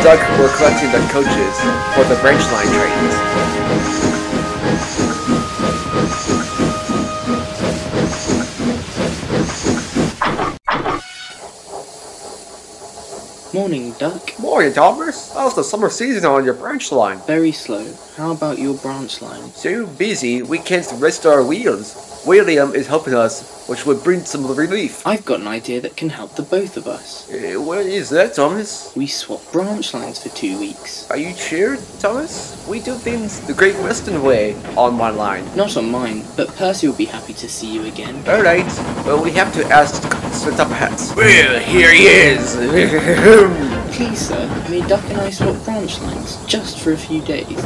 Doug were collecting the coaches for the branch line trains. Morning, Duck. Morning, Thomas. How's the summer season on your branch line? Very slow. How about your branch line? So busy, we can't rest our wheels. William is helping us, which would bring some relief. I've got an idea that can help the both of us. What is that, Thomas? We swap branch lines for 2 weeks. Are you sure, Thomas? We do things the Great Western way on my line. Not on mine, but Percy will be happy to see you again. Alright, well we have to ask Sir Top Hats. Well, here he is! Please, sir, may Duck and I swap branch lines, just for a few days?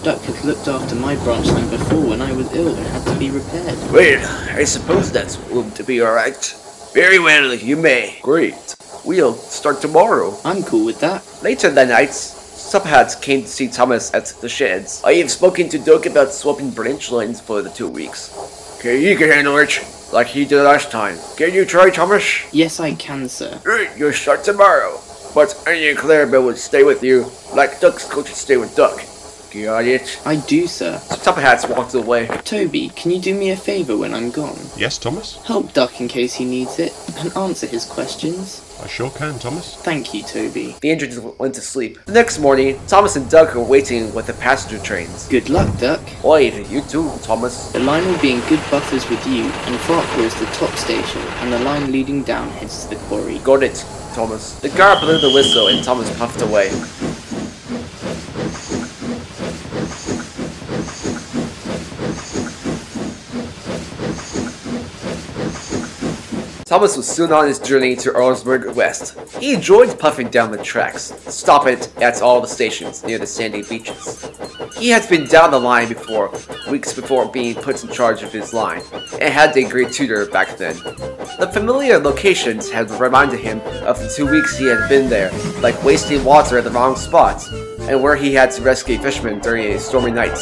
Duck has looked after my branch line before when I was ill and had to be repaired. Well, I suppose that's going to be alright. Very well, you may. Great. We'll start tomorrow. I'm cool with that. Later that night, Subhats came to see Thomas at the sheds. I have spoken to Doug about swapping branch lines for the 2 weeks. Okay, you can handle it, like he did last time. Can you try, Thomas? Yes, I can, sir. Right, you'll start tomorrow. But Annie and Clarabelle will stay with you, like Duck's coaches stay with Duck. Got it? I do, sir. Top Hats walked away. Toby, can you do me a favour when I'm gone? Yes, Thomas? Help Duck in case he needs it, and answer his questions. I sure can, Thomas. Thank you, Toby. The injured went to sleep. The next morning, Thomas and Doug were waiting with the passenger trains. Good luck, Duck. Oi, you too, Thomas. The line will be in good buffers with you, and Farquhar is the top station, and the line leading down heads to the quarry. Got it, Thomas. The guard blew the whistle and Thomas puffed away. Thomas was soon on his journey to Earlsburg West. He enjoyed puffing down the tracks, stopping at all the stations near the sandy beaches. He had been down the line before, weeks before being put in charge of his line, and had a great tutor back then. The familiar locations had reminded him of the 2 weeks he had been there, like wasting water at the wrong spot, and where he had to rescue fishermen during a stormy night.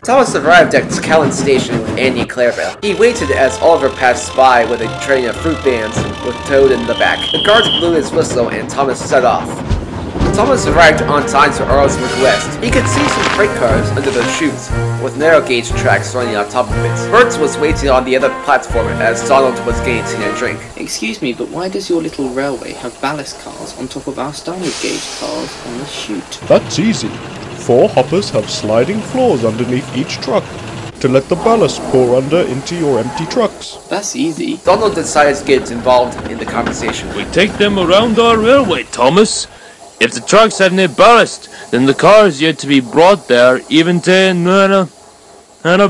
Thomas arrived at Callan Station with Annie and Clarabelle. He waited as Oliver passed by with a train of fruit bands with Toad in the back. The guards blew his whistle and Thomas set off. Thomas arrived on time to Earlsburg West. He could see some freight cars under the chute, with narrow gauge tracks running on top of it. Bert was waiting on the other platform as Donald was getting tea and drink. Excuse me, but why does your little railway have ballast cars on top of our standard gauge cars on the chute? That's easy. 4 hoppers have sliding floors underneath each truck to let the ballast pour under into your empty trucks. That's easy. Donald decided to get involved in the conversation. We take them around our railway, Thomas. If the trucks have no ballast, then the cars yet to be brought there, even to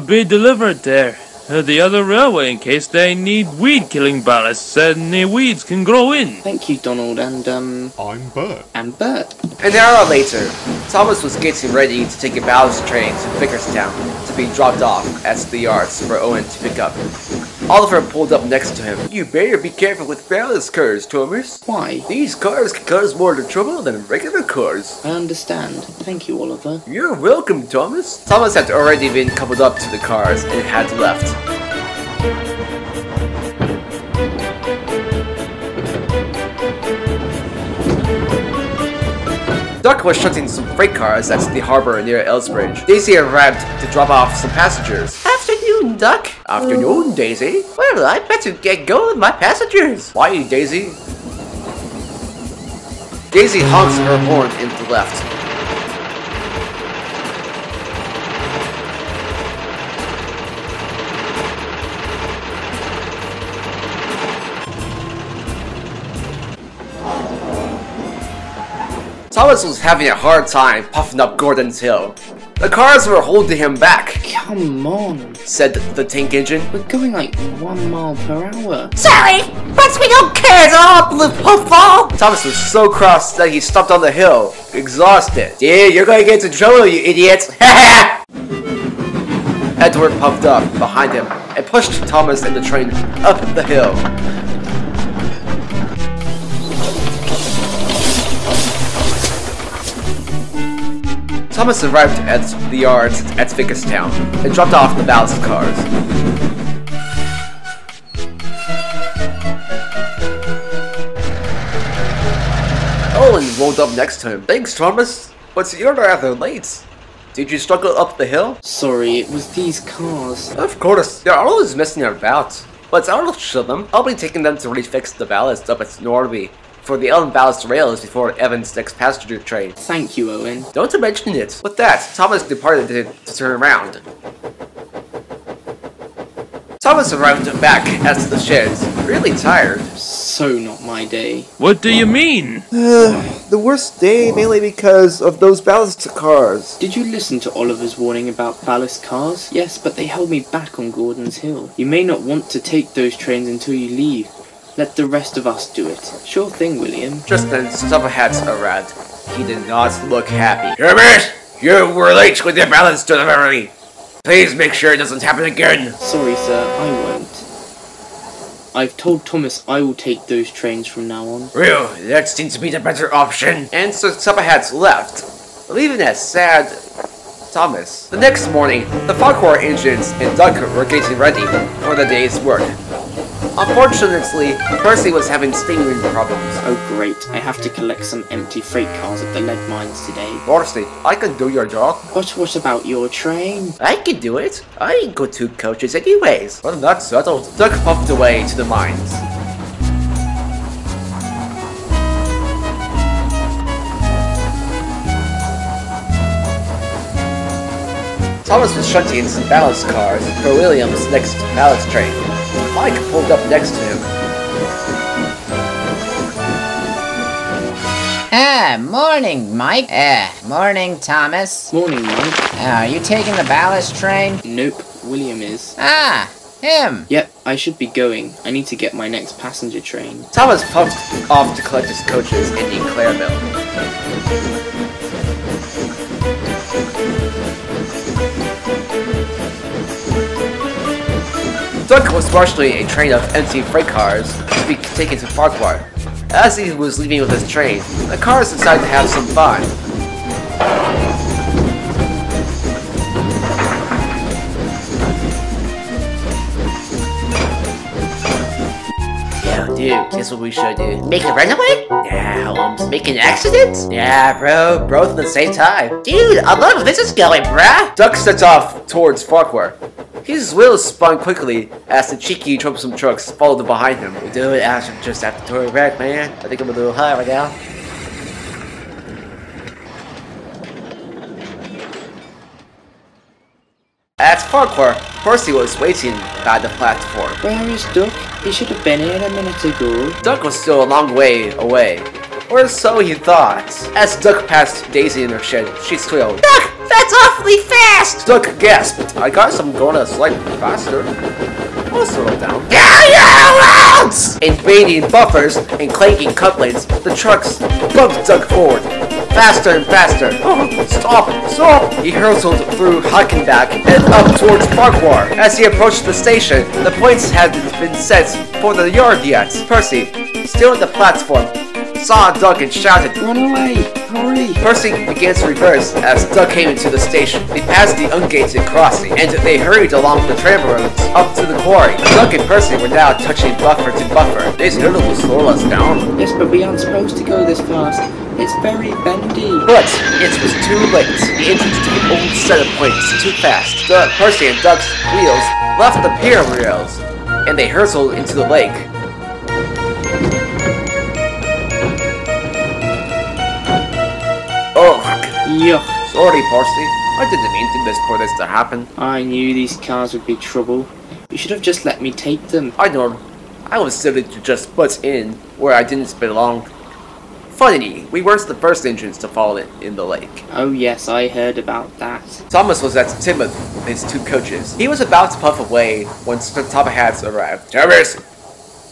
be delivered there. The other railway, in case they need weed-killing ballasts and the weeds can grow in. Thank you, Donald, and I'm Bert. and Bert. An hour later, Thomas was getting ready to take a ballast train to Vickerstown to be dropped off at the yards for Owen to pick up. Oliver pulled up next to him. You better be careful with ballast cars, Thomas. Why? These cars can cause more trouble than regular cars. I understand. Thank you, Oliver. You're welcome, Thomas. Thomas had already been coupled up to the cars and had left. Duck was shunting some freight cars at the harbor near Elsbridge. Daisy arrived to drop off some passengers. Afternoon, Duck. Afternoon, Daisy. Well, I better get going with my passengers. Why, Daisy? Daisy honks her horn and left. Thomas was having a hard time puffing up Gordon's Hill. The cars were holding him back. Come on, Said the tank engine. we're going like 1 mile per hour. Sorry, but we don't care at all, Blue Puffball. Thomas was so cross that he stopped on the hill, exhausted. Dude, you're gonna get into trouble, you idiot! Edward puffed up behind him and pushed Thomas and the train up the hill. Thomas arrived at the yards at Vickerstown and dropped off the ballast cars. Owen rolled up next to him. Thanks, Thomas, but you're rather late. Did you struggle up the hill? Sorry, it was these cars. Of course, they're always messing about, but I'll show them. I'll be taking them to refix the ballast up at Norby for the unbalanced rails before Evan's next passenger train. Thank you, Owen. Don't mention it. With that, Thomas departed to turn around. Thomas arrived back at the sheds, really tired. So not my day. What do you mean? The worst day mainly because of those ballast cars. Did you listen to Oliver's warning about ballast cars? Yes, but they held me back on Gordon's Hill. You may not want to take those trains until you leave. Let the rest of us do it. Sure thing, William. Just then, Stubberhats arrived. He did not look happy. Herbert, you were late with your ballast delivery. Please make sure it doesn't happen again. Sorry, sir, I won't. I've told Thomas I will take those trains from now on. Really, that seems to be the better option. And so Stubberhats left, leaving a sad Thomas. The next morning, the Farquhar engines and Duck were getting ready for the day's work. Unfortunately, Percy was having steering problems. Oh great, I have to collect some empty freight cars at the lead mines today. Honestly, I can do your job. But what about your train? I can do it. I ain't got 2 coaches anyways. Well, that's settled. Duck puffed away to the mines. Thomas was shunting in some ballast cars for William's next ballast train. Mike pulled up next to him. Morning, Mike. Morning, Thomas. Morning, Mike. Are you taking the ballast train? Nope, William is. Ah, him. Yep, I should be going. I need to get my next passenger train. Thomas puffed off to collect his coaches ending Clareville. Duck was marshalling a train of empty freight cars to be taken to Farquhar. As he was leaving with his train, the cars decided to have some fun. Yo, dude, guess what we should do? Make a runaway? Yeah, make an accident? Yeah, bro. Both at the same time. Dude, I love where this is going, bruh. Duck sets off towards Farquhar. His wheels spun quickly as the cheeky troublesome trucks followed behind him. We do it after just after touring back, man. I think I'm a little high right now. At Farquhar, Percy was waiting by the platform. Where is Duck? He should have been here a minute ago. Duck was still a long way away, or so he thought. As Duck passed Daisy in her shed, she squealed. Duck, that's awfully fast. Duck gasped. I guess I'm going a slightly faster. I'll slow down. Invading buffers and clanking couplings, the trucks bumped Duck forward. Faster and faster. Oh, stop! Stop! He hurtled through Hockenbach and up towards Farquhar. As he approached the station, the points hadn't been set for the yard yet. Percy, still on the platform, saw Duck and shouted, Run away! Hurry! Percy began to reverse as Duck came into the station. They passed the ungated crossing, and they hurried along the tram roads up to the quarry. Duck and Percy were now touching buffer to buffer. This hurdle will slow us down. Yes, but we aren't supposed to go this fast. It's very bendy. But it was too late. The engine took an old set of points too fast. Percy and Duck's wheels left the pier rails, and they hurtled into the lake. Oh, Yuck. sorry, Percy. I didn't mean for this to happen. I knew these cars would be trouble. You should have just let me take them. I know. I was silly to just butt in where I didn't belong. Funny, we weren't the first engines to fall in the lake. Oh yes, I heard about that. Thomas was at Timoth with his 2 coaches. He was about to puff away when some top hats arrived. Thomas!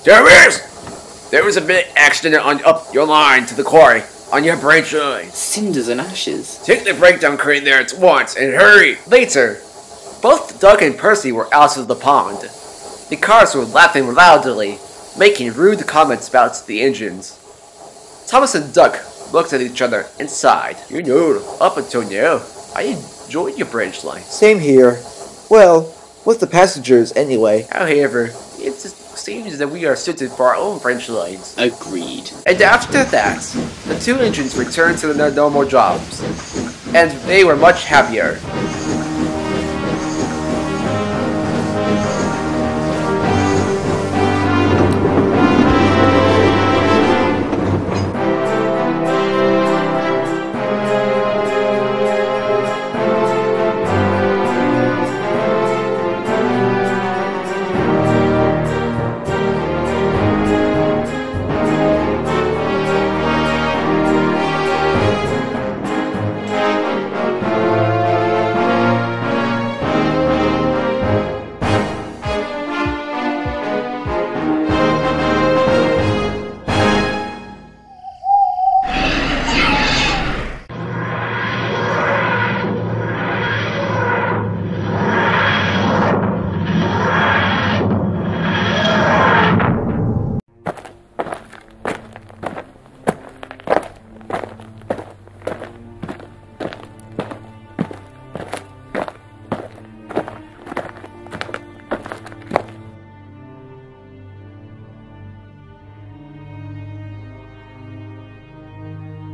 Thomas! There was a big accident on up your line to the quarry, on your branch line. Cinders and ashes. Take the breakdown crane there at once, and hurry! Later, both Doug and Percy were out of the pond. The cars were laughing loudly, making rude comments about the engines. Thomas and Doug looked at each other and sighed. You know, up until now, I enjoyed your branch line. Same here. Well, with the passengers anyway. However, it seems that we are suited for our own branch lines. Agreed. And after that, the 2 engines returned to their normal jobs, and they were much happier.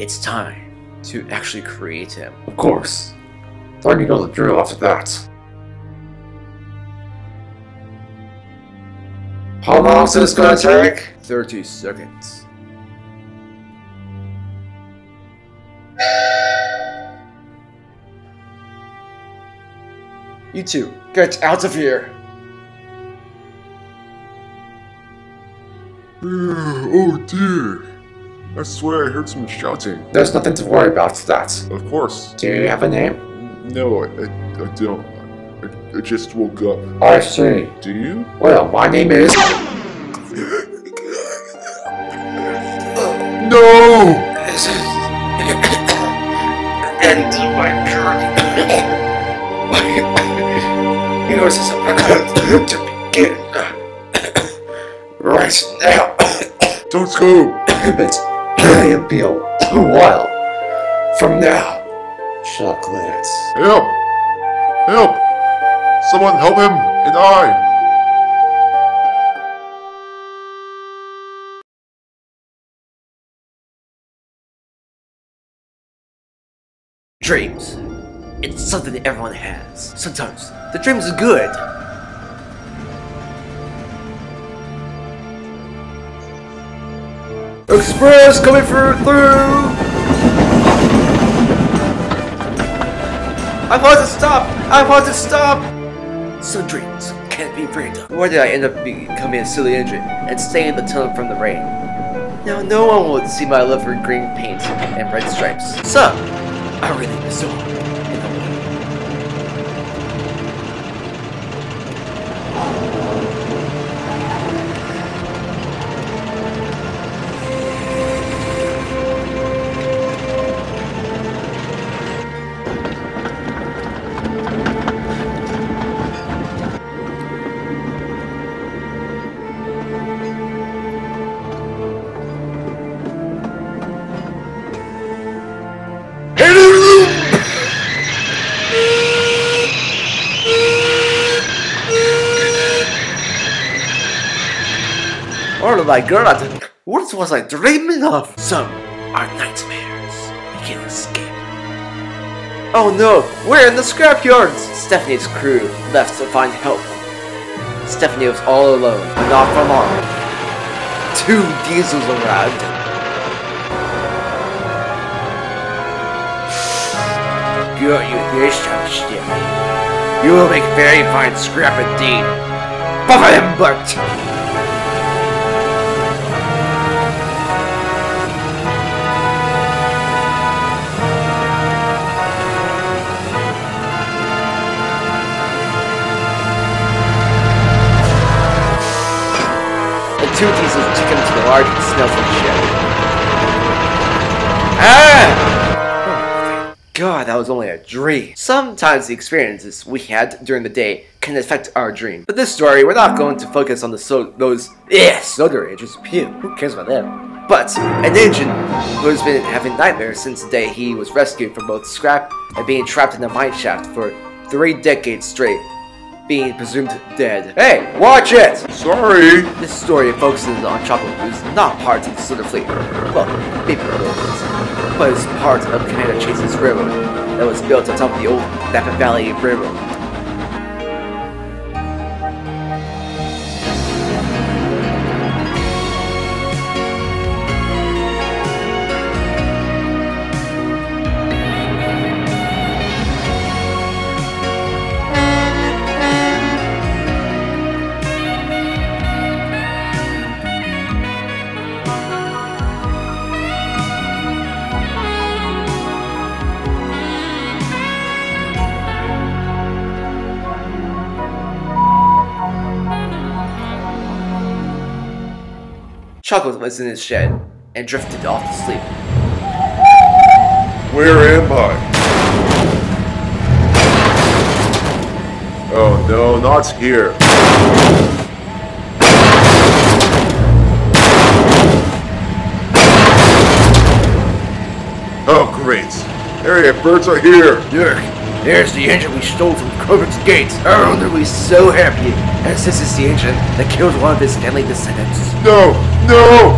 It's time to actually create him. Of course. Thought you know the drill after that. How long is this gonna take? 30 seconds. You two, get out of here! Oh dear. I swear I heard some shouting. There's nothing to worry about that. Of course. Do you have a name? No, I don't. I just woke up. I see. Do you? Well, my name is... No! This is... end of my journey. Yours is about to begin. Right now. Don't go! But I appeal a while from now. Chocolates. Help! Help! Someone help him! And I! Dreams. It's something that everyone has. Sometimes, the dreams are good. Express coming through! I want to stop! I want to stop! Some dreams can't be random. Why did I end up becoming a silly engine and staying in the tunnel from the rain? Now no one will see my love for green paint and red stripes. So, I really miss all in a way. Oh my god, what was I dreaming of? Some are nightmares. We can't escape. Oh no, we're in the scrapyards! Stephanie's crew left to find help. Stephanie was all alone, but not for long. 2 diesels arrived. Got you this time, Stephanie. You will make very fine scrap indeed. Buffet him, Bert! 2 diesels took him to the large smelting shed. Ah! God, that was only a dream. Sometimes the experiences we had during the day can affect our dream. But this story, we're not going to focus on those soda engines. Pew, who cares about them? But an engine who's been having nightmares since the day he was rescued from both scrap and being trapped in a mine shaft for 3 decades straight, being presumed dead. Hey, watch it! Sorry. This story focuses on Chocolate, who's not part of the soda fleet. Well, maybe a little bit, but is part of Commander Chase's railroad that was built on top of the old Napa Valley Railroad. Chocolate was in his shed and drifted off to sleep. Where am I? Oh no, not here. Oh great. Area birds are here. Look, there's the engine we stole from Corbin's Gate. Our owner was so happy, as this is the engine that killed one of his family descendants. No, no!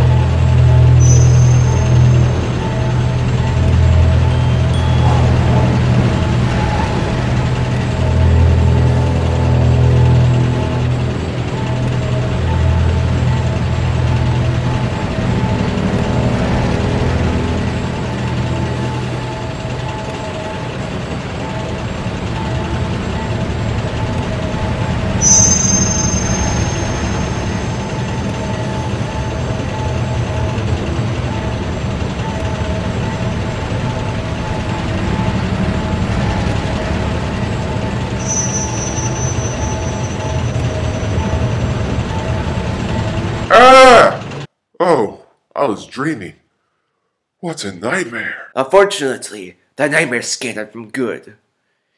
Ah! Oh, I was dreaming. What a nightmare. Unfortunately, the nightmare scared him from good.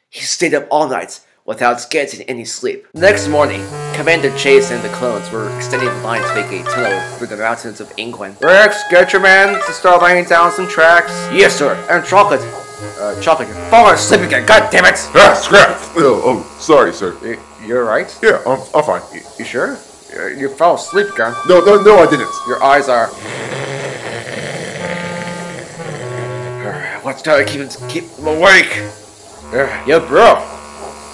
He stayed up all night without getting any sleep. The next morning, Commander Chase and the clones were extending the line to make a tunnel through the mountains of England. Rex, get your men to start laying down some tracks. Yes, sir. And Chocolate. Chocolate, you're falling asleep again. God damn it! Ah, scrap! Oh, sorry, sir. You're right? Yeah, I'm fine. You sure? You fell asleep again. No, I didn't. Your eyes are... Let's try to keep them awake. Yo, bro.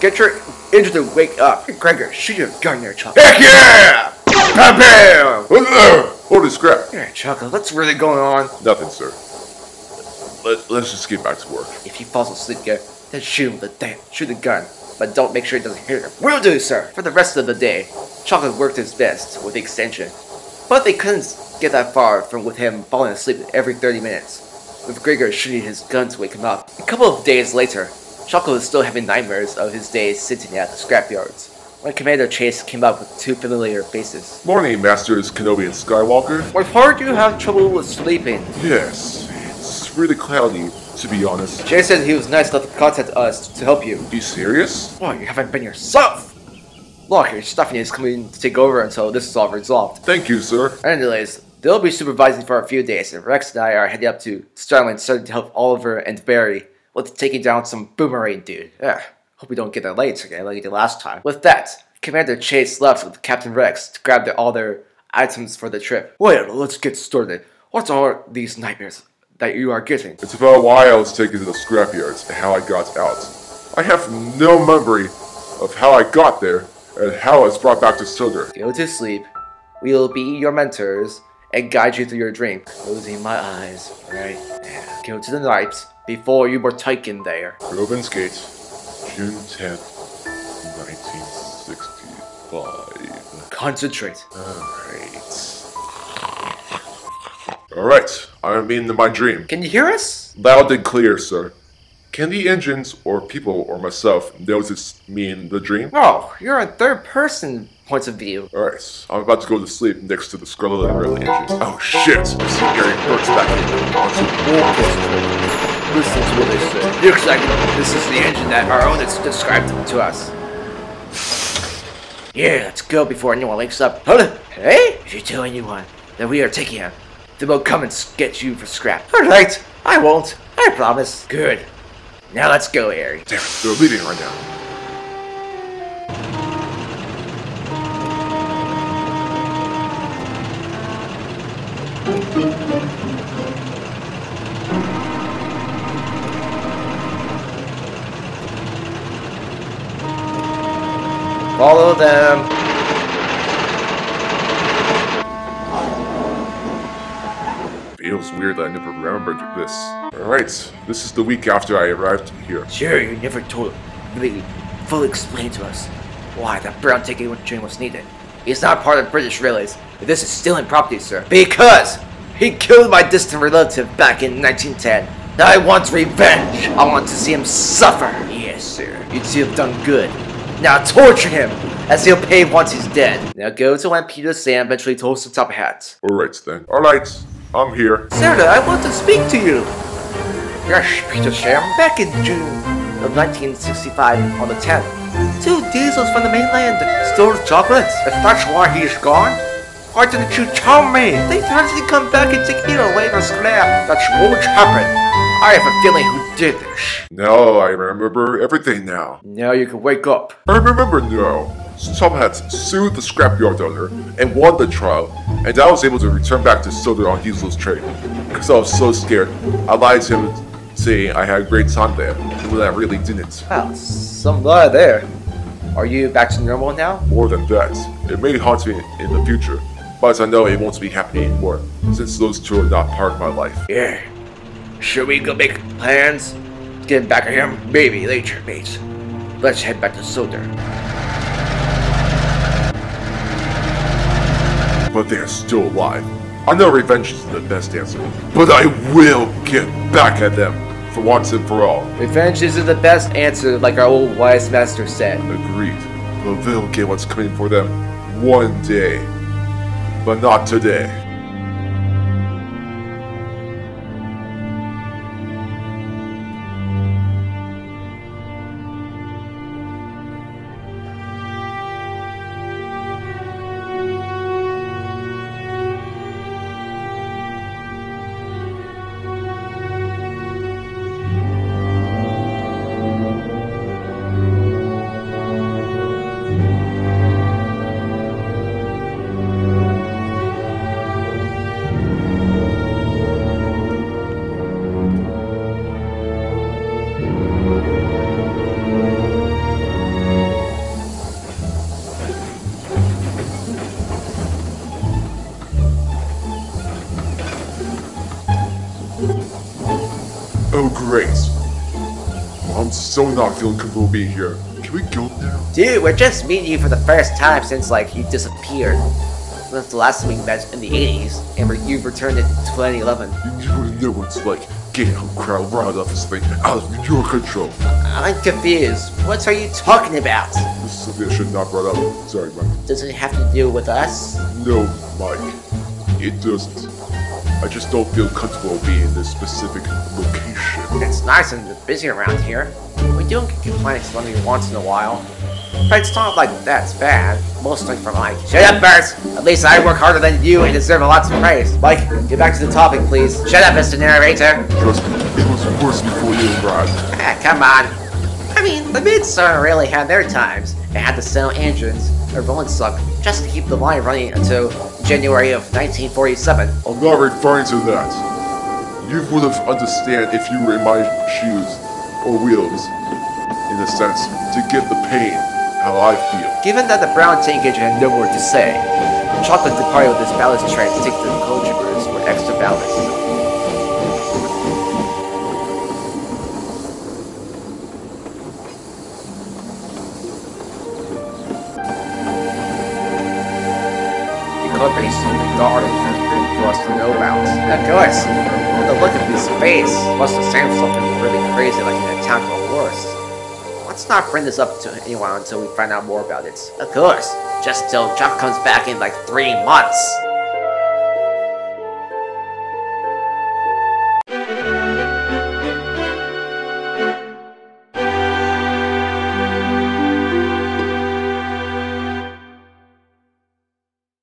Get your engine to wake up. Hey, Gregor, shoot your gun there, Chocolate. Heck yeah! Bam, bam! Holy scrap. Yeah, Chocolate, what's really going on? Nothing, sir. Let's just get back to work. If he falls asleep again, then shoot him with the gun. But don't make sure he doesn't hear him. Will do, sir. For the rest of the day, Chocolate worked his best with the extension. But they couldn't get that far from with him falling asleep every 30 minutes, with Gregor shooting his gun to wake him up. A couple of days later, Chocolate was still having nightmares of his days sitting at the scrapyards, when Commander Chase came up with 2 familiar faces. Morning, Masters Kenobi and Skywalker. I've heard you have trouble with sleeping. Yes, it's really cloudy, to be honest. Chase said he was nice enough to contact us to help you. You serious? Well, you haven't been yourself! Look, your Stephanie is coming to take over until this is all resolved. Thank you, sir. Anyways, they'll be supervising for a few days, and Rex and I are heading up to Starling starting to help Oliver and Barry with taking down some boomerang dude. Hope we don't get that late again like we did last time. With that, Commander Chase left with Captain Rex to grab all their items for the trip. Well, let's get started. What are these nightmares that you are getting? It's about why I was taken to the scrapyards and how I got out. I have no memory of how I got there and how I was brought back to Sugar. Go to sleep. We will be your mentors and guide you through your dream. Closing my eyes. Right. Yeah. Go to the night before you were taken there. Robin's Gate, June 10th, 1965. Concentrate. Alright, I'm in my dream. Can you hear us? Loud and clear, sir. Can the engines, or people, or myself notice me in the dream? Oh, you're a third-person point of view. Alright, I'm about to go to sleep next to the Scarlet Railway engines. Oh shit! I see Gary Burke's back in onto Orchestra. Listen to what they say. Looks like this is the engine that our owners described to us. Yeah, let's go before anyone wakes up. Hold on. Hey? If you tell anyone that we are taking him, then we'll come and get you for scrap. Alright, I won't. I promise. Good. Now let's go, Harry. Damn it, they're leaving right now. Follow them. Feels weird that I never remembered this. Alright, this is the week after I arrived here. Sure, you never really fully explained to us why that brown ticket train was needed. He's not part of British Railways. This is stealing property, sir. Because he killed my distant relative back in 1910. Now I want revenge. I want to see him suffer. Yes, sir. You two have done good. Now torture him, as he'll pay once he's dead. Now go to when Peter Sam eventually toast the top hat. Alright then. Alright, I'm here. Sarah, I want to speak to you. Yes, Peter Sam. Back in June of 1965 on the 10th, 2 diesels from the mainland stole chocolates. If that's why he's gone, why didn't you tell me? They threatened to come back and take Peter away for scrap. That won't happen. I have a feeling who did this. Now I remember everything now. Now you can wake up. I remember now. Tom had sued the scrapyard owner and won the trial, and I was able to return back to Soder on Diesel's train. Because I was so scared, I lied to him saying I had a great time there, when I really didn't. Wow, some lie there. Are you back to normal now? More than that, it may haunt me in the future, but I know it won't be happening anymore, since those two are not part of my life. Yeah. Should we go make plans? Get back at him? Maybe later, mate. Let's head back to Soder. But they're still alive. I know revenge isn't the best answer, but I will get back at them, for once and for all. Revenge isn't the best answer, like our old wise master said. Agreed, but they'll get what's coming for them one day, but not today. Oh great. I'm so not feeling comfortable being here. Can we go now? Dude, we're just meeting you for the first time since, like, you disappeared. Since the last time we met in the 80s, and you've returned in 2011. You wouldn't know what it's like getting a crowd riled up this thing out of your control. I'm confused. What are you talking about? This is something I should not brought up. Sorry, Mike. Does it have to do with us? No, Mike. It doesn't. I just don't feel comfortable being in this specific location. It's nice and busy around here. We do get complaints only once in a while. But it's not like that's bad. Mostly from Mike. Shut up, Bert! At least I work harder than you and deserve a lot of praise. Mike, get back to the topic, please. Shut up, Mr. Narrator. Trust me, it was worse before you arrived. Ah, come on. I mean, the Midsummer really had their times. They had to sell engines, or rolling stock, just to keep the line running until January of 1947. I'm not referring to that. You would have understand if you were in my shoes, or wheels, in a sense, to get the pain, how I feel. Given that the brown tank engine had no word to say, Chocolate departed with his ballast train to take the coal troopers for extra ballast. Companies in the garden. for us to know about. Of course, the look of his face must have said something really crazy like an attack or worse. Let's not bring this up to anyone until we find out more about it. Of course, just till Chuck comes back in like 3 months.